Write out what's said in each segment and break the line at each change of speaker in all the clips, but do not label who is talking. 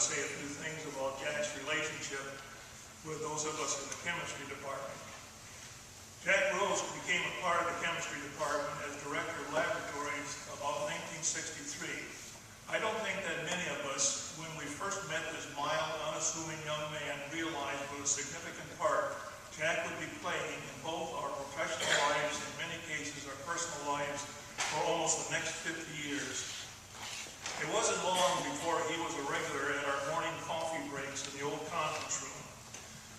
to say a few things about Jack's relationship with those of us in the chemistry department. Jack Rose became a part of the chemistry department as director of laboratories about 1963. I don't think that many of us, when we first met this mild, unassuming young man, realized what a significant part Jack would be playing in both our professional lives and in many cases our personal lives for almost the next 50 years. It wasn't long before he was a regular at our morning coffee breaks in the old conference room.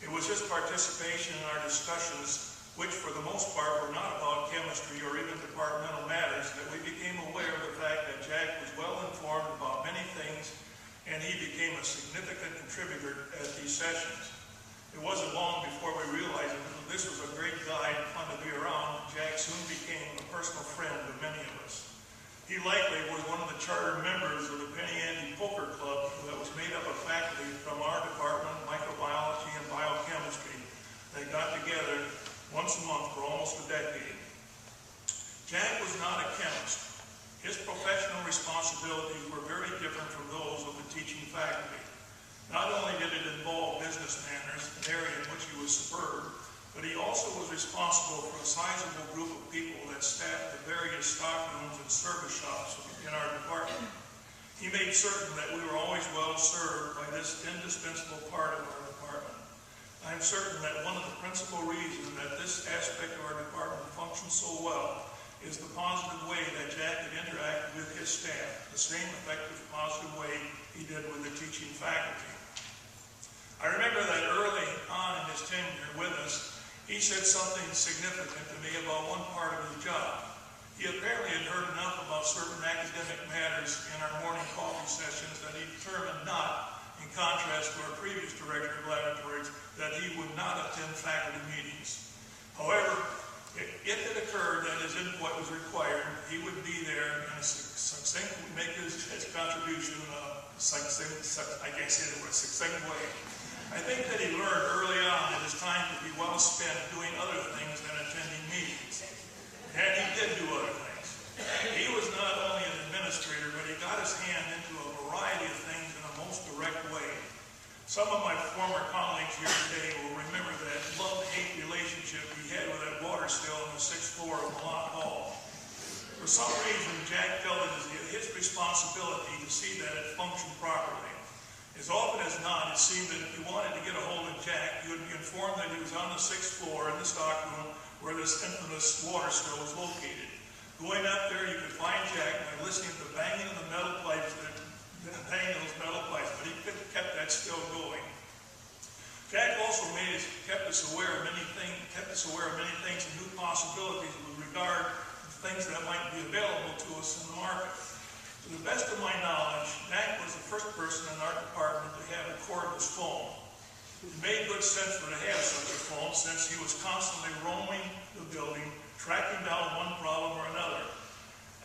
It was his participation in our discussions, which for the most part were not about chemistry or even departmental matters, that we became aware of the fact that Jack was well informed about many things, and he became a significant contributor at these sessions. It wasn't long before we realized that this was a great guy and fun to be around. Jack soon became a personal friend of many of us. He likely was one of the charter members of the Penny Ante Poker Club that was made up of faculty from our department, microbiology and biochemistry. They got together once a month for almost a decade. Jack was not a chemist. His professional responsibilities were very different from those of the teaching faculty. Not only did it involve business manners, an area in which he was superb, but he also was responsible for a sizable group of people that staffed the various stockrooms and service shops in our department. He made certain that we were always well served by this indispensable part of our department. I am certain that one of the principal reasons that this aspect of our department functions so well is the positive way that Jack had interacted with his staff, the same effective positive way he did with the teaching faculty. I remember that early on in his tenure with us, he said something significant to me about one part of his job. He apparently had heard enough about certain academic matters in our morning coffee sessions that he determined not, in contrast to our previous director of laboratories, that he would not attend faculty meetings. However, if it occurred that his input was required, he would be there and make his contribution in a succinct way. I think that he learned early on that his time could be well spent doing other things than attending meetings. And he did do other things. He was not only an administrator, but he got his hand into a variety of things in a most direct way. Some of my former colleagues here today will remember that love-hate relationship he had with that water still on the 6th floor of Malott Hall. For some reason, Jack felt it was his responsibility to see that it functioned properly. As often as not, it seemed that if you wanted to get a hold of Jack, you would be informed that he was on the 6th floor in the stockroom where this infamous water still was located. Going up there, you could find Jack by listening to the banging of the metal pipes, but he kept that still going. Jack also kept us aware of many things and new possibilities with regard to things that might be available to us in the market. To the best of my knowledge, Jack was the first person in our department to have a cordless phone. It made good sense for him to have such a phone since he was constantly roaming the building, tracking down one problem or another.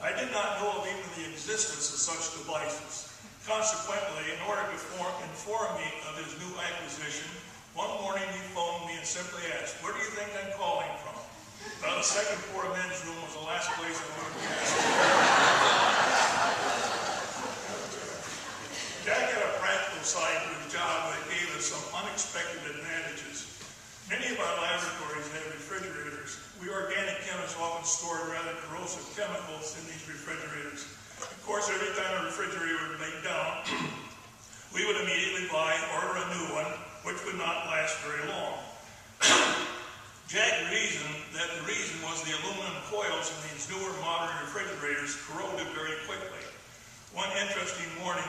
I did not know of even the existence of such devices. Consequently, in order to inform me of his new acquisition, one morning he phoned me and simply asked, "Where do you think I'm calling from?" Well, the second floor men's room was the last place I would have guessed. Jack had a practical side to his job that gave us some unexpected advantages. Many of our laboratories had refrigerators. We organic chemists often stored rather corrosive chemicals in these refrigerators. Of course, every time a refrigerator would break down, we would immediately order a new one, which would not last very long. Jack reasoned that the reason was the aluminum coils in these newer modern refrigerators corroded very quickly. One interesting morning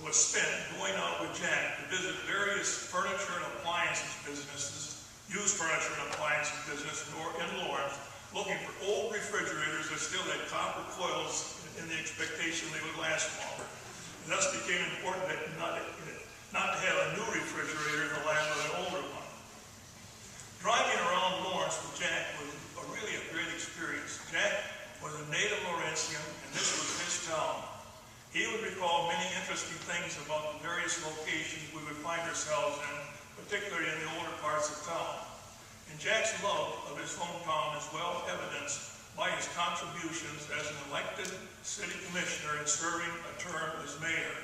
was spent going out with Jack to visit various furniture and appliances businesses, used furniture and appliances business in Lawrence, looking for old refrigerators that still had copper coils in the expectation they would last longer. It thus became important that not to have a new refrigerator in the lab of an older one. Driving around Lawrence with Jack was really a great experience. Jack was a native Lawrencian, and this was his town. He would recall many interesting things about the various locations we would find ourselves in, particularly in the older parts of town. And Jack's love of his hometown is well evidenced by his contributions as an elected city commissioner and serving a term as mayor.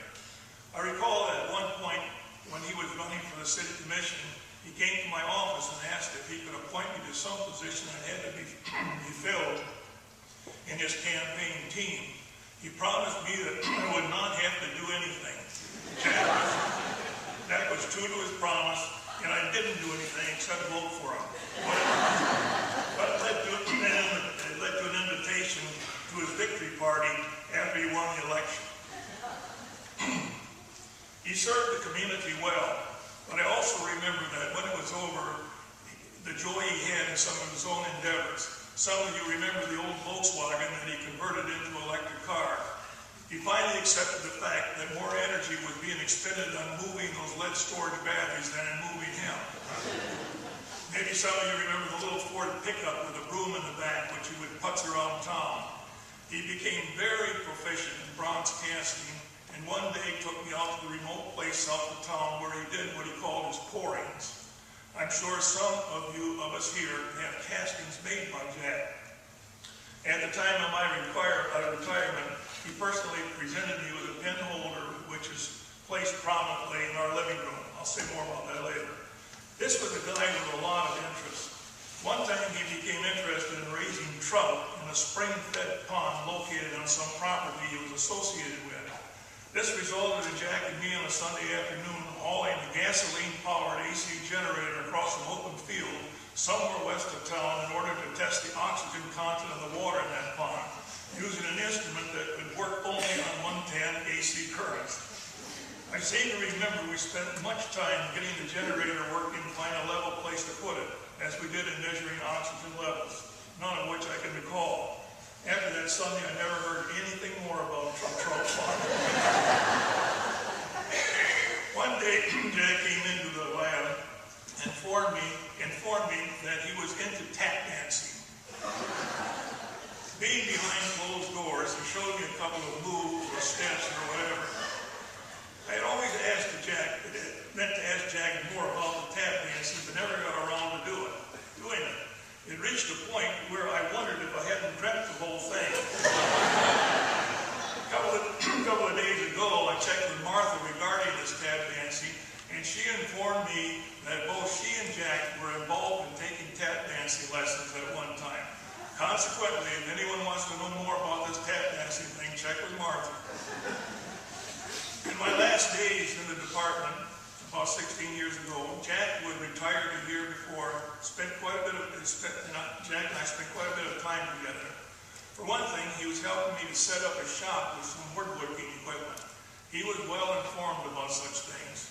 I recall that at one point when he was running for the city commission, he came to my office and asked if he could appoint me to some position that had to be filled in his campaign team. He promised me that I would not have to do anything. Jack was true to his promise, and I didn't do anything except vote for him. But it led to an invitation to his victory party after he won the election. He served the community well, but I also remember that when it was over, the joy he had in some of his own endeavors. Some of you remember the old Volkswagen that he converted into an electric car. He finally accepted the fact that more energy was being expended on moving those lead storage batteries than in moving him. Maybe some of you remember the little Ford pickup with a broom in the back, which he would putz around town. He became very proficient in bronze casting, and one day took me out to the remote place south of town where he did what he called his pourings. I'm sure some of us here have castings made by Jack. At the time of my retirement, he personally presented me with a pen holder, which is placed prominently in our living room. I'll say more about that later. This was a guy with a lot of interest. One time he became interested in raising trout in a spring-fed pond located on some property he was associated with. This resulted in Jack and me on a Sunday afternoon hauling a gasoline-powered AC generator across an open field somewhere west of town in order to test the oxygen content of the water in that pond, using an instrument that could work only on 110 AC currents. I seem to remember we spent much time getting the generator working to find a level place to put it, as we did in measuring oxygen levels, none of which I can recall. After that Sunday, I never heard anything more about trout farming. One day, Jack came into the lab and informed me that he was into tap dancing. Being behind closed doors, he showed me a couple of moves or steps or whatever. I had always meant to ask Jack more about the tap dancing, but never got around to doing it. It reached a point where I wondered if I hadn't dreamt the whole thing. A couple of days ago, I checked with Martha regarding this tap dancing, and she informed me that both she and Jack were involved in taking tap dancing lessons at one time. Consequently, if anyone wants to know more about this tap dancing thing, check with Martha. In my last days in the department, about 16 years ago, Jack would retire a year before. Jack and I spent quite a bit of time together. For one thing, he was helping me to set up a shop with some woodworking equipment. He was well informed about such things.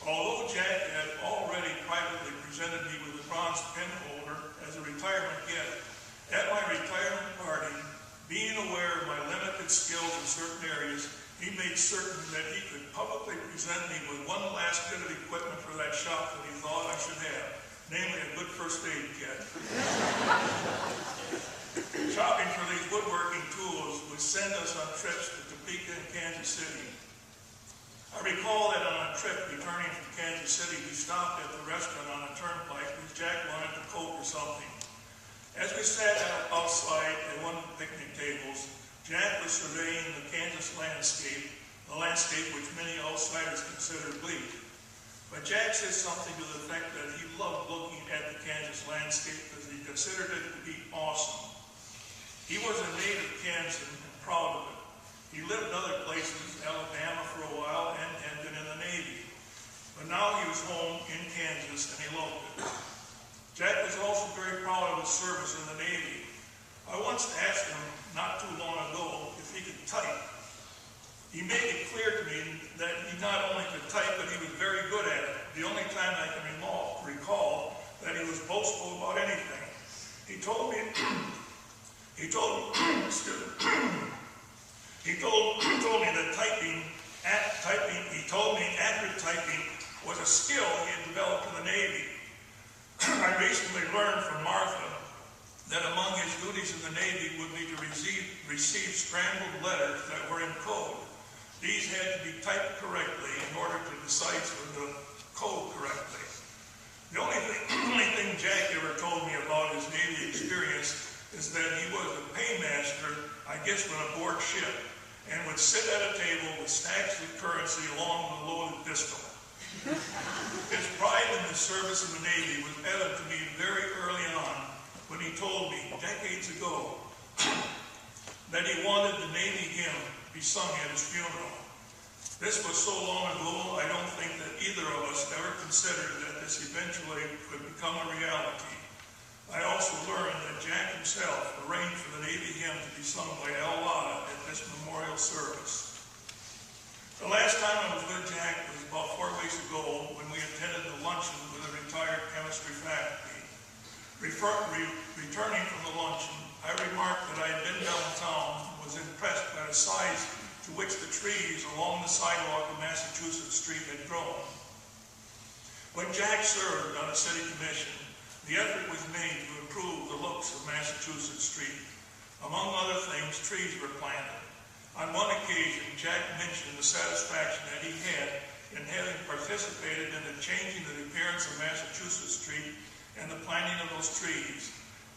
Although Jack had already privately presented me with a bronze pen holder as a retirement gift, at my retirement party, being aware of my limited skills in certain areas, he made certain that he could publicly present me with one last bit of equipment for that shop that he thought I should have, namely a good first aid kit. Shopping for these woodworking tools would send us on trips to Topeka and Kansas City. I recall that on a trip returning from Kansas City, we stopped at the restaurant on a turnpike because Jack wanted a Coke or something. As we sat outside at one of the picnic tables, Jack was surveying the Kansas landscape, the landscape which many outsiders consider bleak. But Jack said something to the effect that he loved looking at the Kansas landscape because he considered it to be awesome. He was a native Kansan and proud of it. He lived in other places, Alabama for a while, and had been in the Navy. But now he was home in Kansas and he loved it. Jack was also very proud of his service in the Navy. I once asked him, not too long ago, if he could type. He made it clear to me that he not only could type, but he was very good at it. The only time I can recall that he was boastful about anything. He told me that accurate typing was a skill he had developed in the Navy. I recently learned from Martha that among his duties in the Navy would be to receive scrambled letters that were in code. These had to be typed correctly in order to decipher the code correctly. The only thing Jack ever told me about his Navy experience is that he was a paymaster, I guess, when aboard ship. and would sit at a table with stacks of currency along with a loaded pistol. His pride in the service of the Navy was evident to me very early on when he told me decades ago that he wanted the Navy hymn be sung at his funeral. This was so long ago, I don't think that either of us ever considered that this eventually could become a reality. I also learned that Jack himself arranged for the Navy hymn to be sung by Al Lotta at this memorial service. The last time I was with Jack was about 4 weeks ago when we attended the luncheon with a retired chemistry faculty. Returning from the luncheon, I remarked that I had been downtown and was impressed by the size to which the trees along the sidewalk of Massachusetts Street had grown. When Jack served on the city commission, the effort was made to improve the looks of Massachusetts Street. Among other things, trees were planted. On one occasion, Jack mentioned the satisfaction that he had in having participated in the changing of the appearance of Massachusetts Street and the planting of those trees.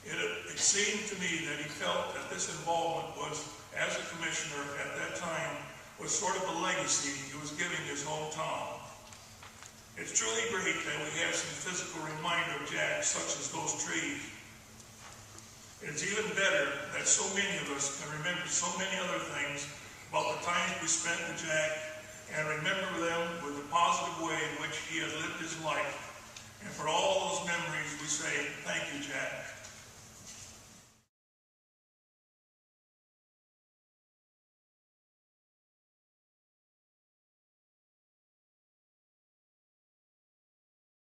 It seemed to me that he felt that this involvement was, as a commissioner at that time, was sort of a legacy he was giving his hometown. It's truly great that we have some physical reminder of Jack, such as those trees. It's even better that so many of us can remember so many other things about the times we spent with Jack and remember them with the positive way in which he had lived his life. And for all those memories, we say, thank you, Jack.